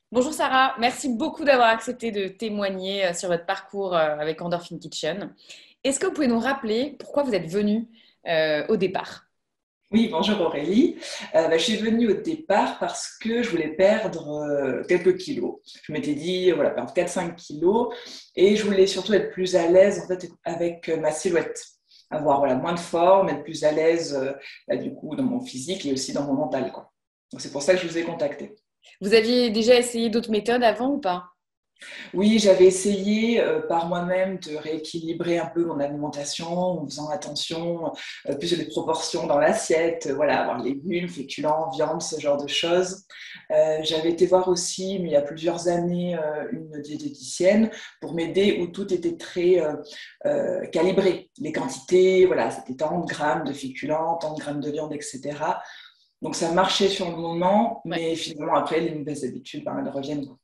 Bonjour Sarah, merci beaucoup d'avoir accepté de témoigner sur votre parcours avec Endorphin Kitchen. Est-ce que vous pouvez nous rappeler pourquoi vous êtes venue au départ? Oui, bonjour Aurélie. Je suis venue au départ parce que je voulais perdre quelques kilos. Je m'étais dit, voilà, perdre 4-5 kilos et je voulais surtout être plus à l'aise en fait, avec ma silhouette. Avoir voilà, moins de forme, être plus à l'aise du coup, dans mon physique et aussi dans mon mental, quoi. Donc, c'est pour ça que je vous ai contacté. Vous aviez déjà essayé d'autres méthodes avant ou pas? Oui, j'avais essayé par moi-même de rééquilibrer un peu mon alimentation en faisant attention plus aux proportions dans l'assiette, voilà, avoir légumes, féculents, viande, ce genre de choses. J'avais été voir aussi, mais il y a plusieurs années, une diététicienne pour m'aider où tout était très calibré. Les quantités, voilà, c'était tant de grammes de féculents, tant de grammes de viande, etc. Donc ça marchait sur le moment, Ouais. mais finalement après, les mauvaises habitudes, ben, elles reviennent, quoi.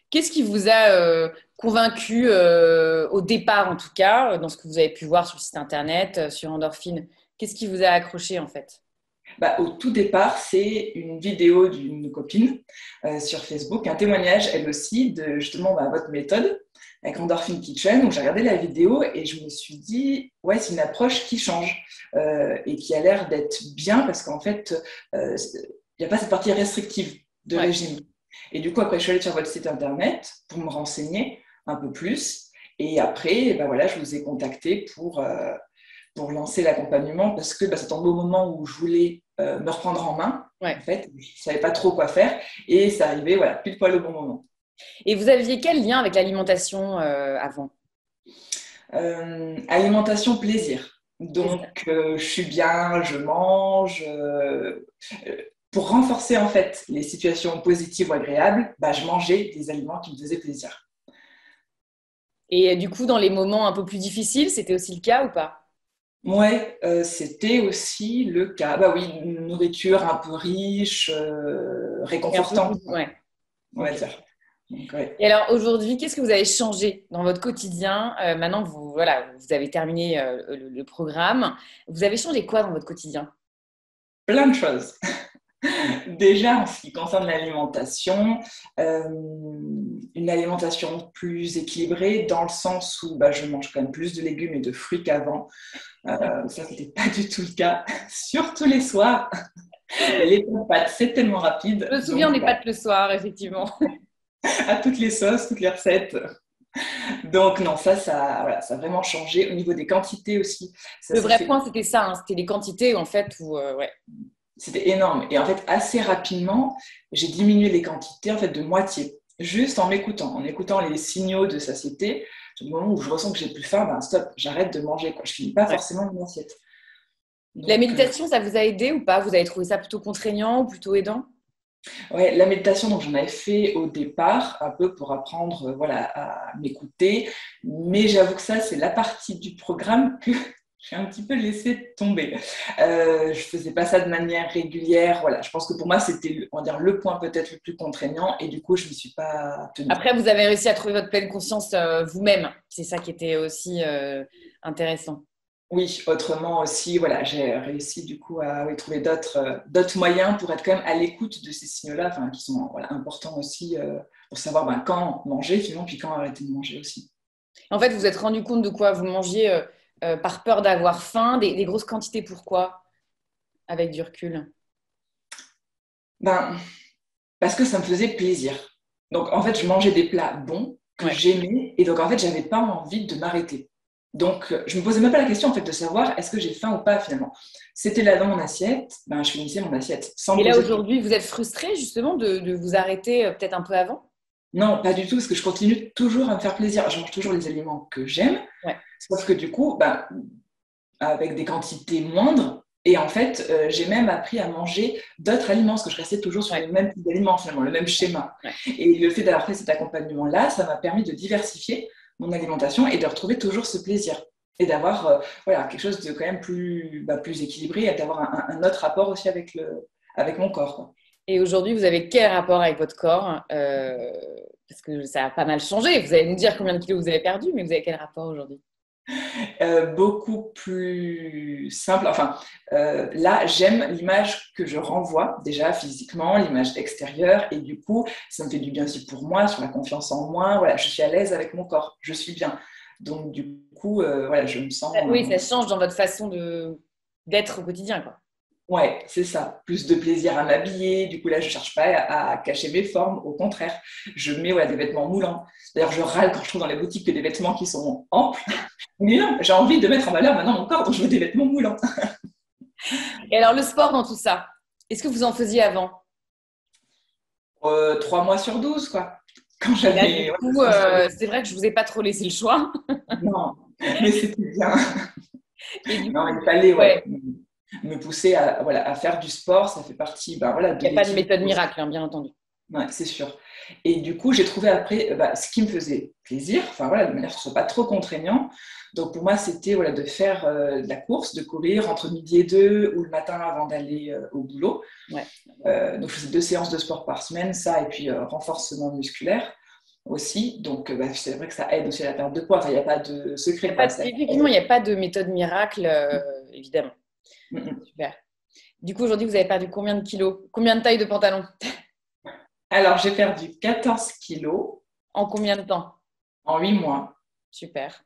Qu'est-ce qui vous a convaincu au départ en tout cas, dans ce que vous avez pu voir sur le site internet, sur Endorphin? Qu'est-ce qui vous a accroché en fait? Bah, au tout départ, c'est une vidéo d'une copine sur Facebook, un témoignage, elle aussi, de justement votre méthode avec Endorphin Kitchen. Donc, j'ai regardé la vidéo et je me suis dit, ouais, c'est une approche qui change et qui a l'air d'être bien parce qu'en fait, il n'y a pas cette partie restrictive de Ouais. régime. Et du coup, après, je suis allée sur votre site internet pour me renseigner un peu plus. Et après, bah, voilà, je vous ai contacté pour lancer l'accompagnement parce que ça tombe au moment où je voulais me reprendre en main. En Ouais. fait, je ne savais pas trop quoi faire et ça arrivait voilà, pile poil au bon moment. Et vous aviez quel lien avec l'alimentation avant? Alimentation plaisir. C'est ça. Donc, je suis bien, je mange. Pour renforcer en fait les situations positives ou agréables, je mangeais des aliments qui me faisaient plaisir. Et du coup, dans les moments un peu plus difficiles, c'était aussi le cas ou pas? Ouais, c'était aussi le cas. Bah oui, une nourriture un peu riche, Et un peu réconfortante, ouais. on va Ok. dire. Donc, ouais. Et alors aujourd'hui, qu'est-ce que vous avez changé dans votre quotidien maintenant que vous, voilà, vous avez terminé le programme? Vous avez changé quoi dans votre quotidien? Plein de choses. Déjà, en ce qui concerne l'alimentation, euh, une alimentation plus équilibrée dans le sens où je mange quand même plus de légumes et de fruits qu'avant. Ça, c'était pas du tout le cas, surtout les soirs. Les pâtes, c'est tellement rapide, Je me souviens donc des pâtes le soir, effectivement. à toutes les sauces, toutes les recettes. Donc non, voilà, ça a vraiment changé au niveau des quantités aussi. Ça Le s'est vrai fait, point, c'était ça, hein, c'était les quantités en fait où ouais. c'était énorme. Et en fait, assez rapidement, j'ai diminué les quantités en fait de moitié, juste en écoutant les signaux de satiété. Du moment où je ressens que j'ai plus faim, stop, j'arrête de manger, quoi. Je finis pas Ouais. forcément mon assiette. La Donc, méditation, ça vous a aidé ou pas? Vous avez trouvé ça plutôt contraignant ou plutôt aidant? ouais, la méditation, donc j'en avais fait au départ, un peu pour apprendre, voilà, à m'écouter. Mais j'avoue que ça, c'est la partie du programme que j'ai un petit peu laissé tomber. Je faisais pas ça de manière régulière. Voilà, je pense que pour moi, c'était, on va dire, le point peut-être le plus contraignant. Et du coup, je ne m'y suis pas tenue. Après, vous avez réussi à trouver votre pleine conscience vous-même. C'est ça qui était aussi intéressant. Oui, autrement aussi, voilà, j'ai réussi du coup à oui, trouver d'autres moyens pour être quand même à l'écoute de ces signaux-là, enfin, qui sont voilà, importants aussi pour savoir quand manger finalement, puis quand arrêter de manger aussi. En fait, vous vous êtes rendu compte de quoi vous mangiez par peur d'avoir faim, des grosses quantités, pourquoi? Avec du recul. Ben, parce que ça me faisait plaisir. Donc en fait, je mangeais des plats bons que Ouais. j'aimais, et donc en fait, j'avais pas envie de m'arrêter. Donc je me posais même pas la question en fait de savoir est-ce que j'ai faim ou pas finalement. C'était là dans mon assiette, je finissais mon assiette sans me Et là, poser de questions. aujourd'hui, vous êtes frustré justement de vous arrêter peut-être un peu avant? Non, pas du tout, parce que je continue toujours à me faire plaisir. Je mange toujours les aliments que j'aime, Ouais. sauf que du coup, avec des quantités moindres. Et en fait, j'ai même appris à manger d'autres aliments, parce que je restais toujours sur Ouais. le même type d'aliments, finalement, le même schéma. Ouais. Et le fait d'avoir fait cet accompagnement-là, ça m'a permis de diversifier mon alimentation et de retrouver toujours ce plaisir. Et d'avoir voilà, quelque chose de quand même plus équilibré et d'avoir un autre rapport aussi avec mon corps, quoi. Et aujourd'hui, vous avez quel rapport avec votre corps? Parce que ça a pas mal changé. Vous allez nous dire combien de kilos vous avez perdu, mais vous avez quel rapport aujourd'hui? Beaucoup plus simple. Enfin, là, j'aime l'image que je renvoie déjà physiquement, l'image extérieure, et du coup, ça me fait du bien aussi pour moi, sur la confiance en moi. Voilà, je suis à l'aise avec mon corps, je suis bien. Donc, du coup, voilà, je me sens. Oui, ça change dans votre façon d'être au quotidien, quoi. Ouais, c'est ça. Plus de plaisir à m'habiller. Du coup, là, je cherche pas à cacher mes formes. Au contraire, je mets des vêtements moulants. D'ailleurs, je râle quand je trouve dans les boutiques que des vêtements qui sont amples. Mais non, j'ai envie de mettre en valeur maintenant mon corps, donc je veux des vêtements moulants. Et alors, le sport dans tout ça, est-ce que vous en faisiez avant? 3 mois sur 12, quoi. Quand Et là, du j'avais coup, c'est vrai que je vous ai pas trop laissé le choix. Non, mais c'était bien. Et du Non, coup, il fallait ouais, me pousser à faire du sport. Ça fait partie de il n'y a pas de l'équilibre méthode aussi. miracle, hein, bien entendu. Ouais, c'est sûr. Et du coup, j'ai trouvé après ce qui me faisait plaisir, enfin voilà, de manière que ce ne soit pas trop contraignant. Donc pour moi, c'était de faire de la course, de courir entre midi et 2 ou le matin avant d'aller au boulot. Ouais. Donc je faisais 2 séances de sport par semaine, ça, et puis renforcement musculaire aussi. Donc c'est vrai que ça aide aussi à la perte de poids. Enfin, il n'y a pas de secret, quoi. Ça Effectivement, il aide. n'y a pas de méthode miracle, évidemment. Mm, mm. Super. Du coup, aujourd'hui, vous avez perdu combien de kilos? Combien de tailles de pantalon? Alors, j'ai perdu 14 kilos En combien de temps? en 8 mois Super.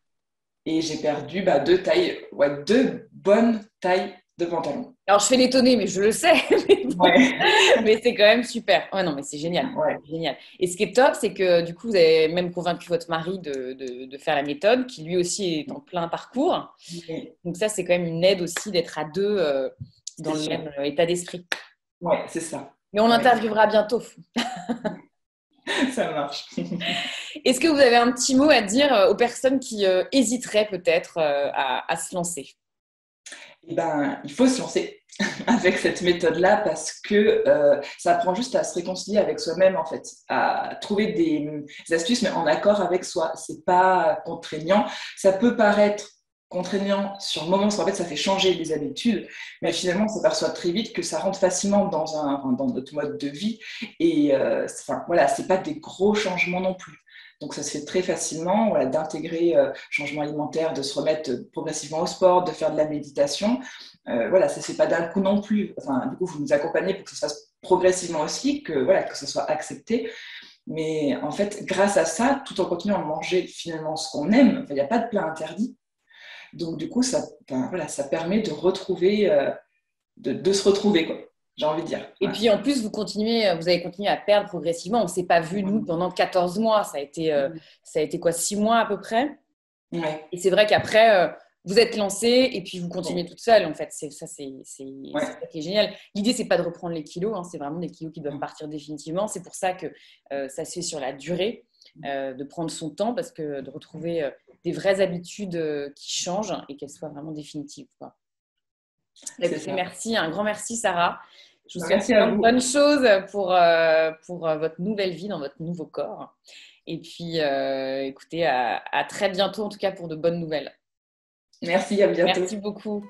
et j'ai perdu 2 tailles, 2 bonnes tailles de pantalon. Alors, je fais l'étonner, mais je le sais. Mais bon, Ouais, mais c'est quand même super. Ouais, non, mais c'est génial. ouais. Génial. Et ce qui est top, c'est que du coup, vous avez même convaincu votre mari de faire la méthode, qui lui aussi est en plein parcours. Mais Donc ça, c'est quand même une aide aussi d'être à deux dans c'est le sûr. même état d'esprit. Ouais, c'est ça. Mais on Ouais, l'interviewera bientôt. ça marche. Est-ce que vous avez un petit mot à dire aux personnes qui hésiteraient peut-être à se lancer? Eh ben, il faut se lancer avec cette méthode-là parce que ça apprend juste à se réconcilier avec soi-même, en fait, à trouver des astuces, mais en accord avec soi. C'est pas contraignant. Ça peut paraître contraignant sur le moment, parce qu'en fait, ça fait changer les habitudes, mais Ouais. finalement, on s'aperçoit très vite que ça rentre facilement dans notre mode de vie. Et enfin, voilà, c'est pas des gros changements non plus. Donc, ça se fait très facilement d'intégrer changement alimentaire, de se remettre progressivement au sport, de faire de la méditation. Voilà, ça ne se fait pas d'un coup non plus. Enfin, du coup, vous nous accompagnez pour que ça se fasse progressivement aussi, que ça soit accepté. Mais en fait, grâce à ça, tout en continuant à manger finalement ce qu'on aime, il n'y a pas de plat interdit. Donc, du coup, ça permet de retrouver, de se retrouver, quoi. J'ai envie de dire. Et Ouais. puis en plus, vous avez continué à perdre progressivement. On ne s'est pas vu, nous, pendant 14 mois. Ça a été quoi, 6 mois à peu près? Ouais. Et c'est vrai qu'après, vous êtes lancé et puis vous continuez toute seule, en fait. C'est Ouais. ça qui est génial. L'idée, c'est pas de reprendre les kilos, hein, c'est vraiment des kilos qui doivent partir définitivement. C'est pour ça que ça se fait sur la durée, de prendre son temps, parce que de retrouver des vraies habitudes qui changent et qu'elles soient vraiment définitives, quoi. C'est Écoutez, ça. merci, un grand merci, Sarah. Je vous souhaite Merci à plein de vous. bonnes choses pour votre nouvelle vie dans votre nouveau corps. Et puis, écoutez, à très bientôt, en tout cas, pour de bonnes nouvelles. Merci, à bientôt. Merci beaucoup.